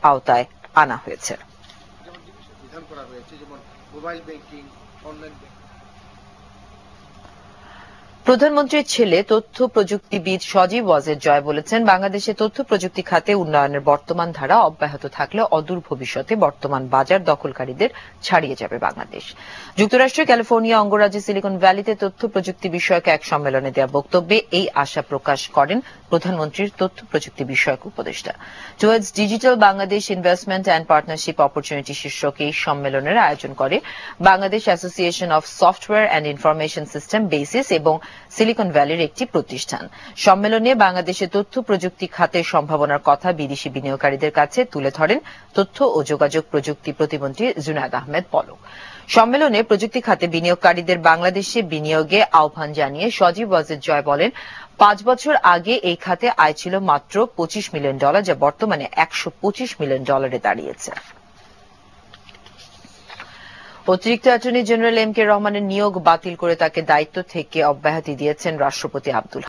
আওতায় আনা হয়েছে। প্রধানমন্ত্রীর ছেলে তথ্য প্রযুক্তিবিদ সজীব ওয়াজেদ জয় বলেছেন, বাংলাদেশে তথ্য প্রযুক্তি খাতে উন্নয়নের বর্তমান ধারা অব্যাহত থাকলে অদূর ভবিষ্যতে বর্তমান বাজার দখলকারীদের ছাড়িয়ে যাবে বাংলাদেশ। যুক্তরাষ্ট্রের ক্যালিফোর্নিয়া অঙ্গরাজ্যের সিলিকন ভ্যালিতে তথ্য প্রযুক্তি বিষয়ক এক সম্মেলনে দেওয়া বক্তব্যে এই আশা প্রকাশ করেন প্রধানমন্ত্রীর তথ্য প্রযুক্তি বিষয়ক উপদেষ্টা। Towards digital Bangladesh investment and partnership opportunity শীর্ষক এই সম্মেলনের আয়োজন করে Bangladesh association of software and information system basis এবং সিলিকন ভ্যালির একটি প্রতিষ্ঠান। সম্মেলনে বাংলাদেশে তথ্য প্রযুক্তি খাতের সম্ভাবনার কথা বিদেশি বিনিয়োগকারীদের কাছে তুলে ধরেন তথ্য ও যোগাযোগ প্রযুক্তি প্রতিমন্ত্রী জুনায়েদ আহমেদ পলক। সম্মেলনে প্রযুক্তি খাতে বিনিয়োগকারীদের বাংলাদেশে বিনিয়োগে আহ্বান জানিয়ে সজীব ওয়াজেদ জয় বলেন, 5 বছর আগে এই খাতে আয় ছিল মাত্র $25 মিলিয়ন, যা বর্তমানে $125 মিলিয়ন দাঁড়িয়েছে। অতিরিক্ত অ্যাটর্নি জেনারেল এম কে রহমানের নিয়োগ বাতিল করে তাকে দায়িত্ব থেকে অব্যাহতি দিয়েছেন রাষ্ট্রপতি আব্দুল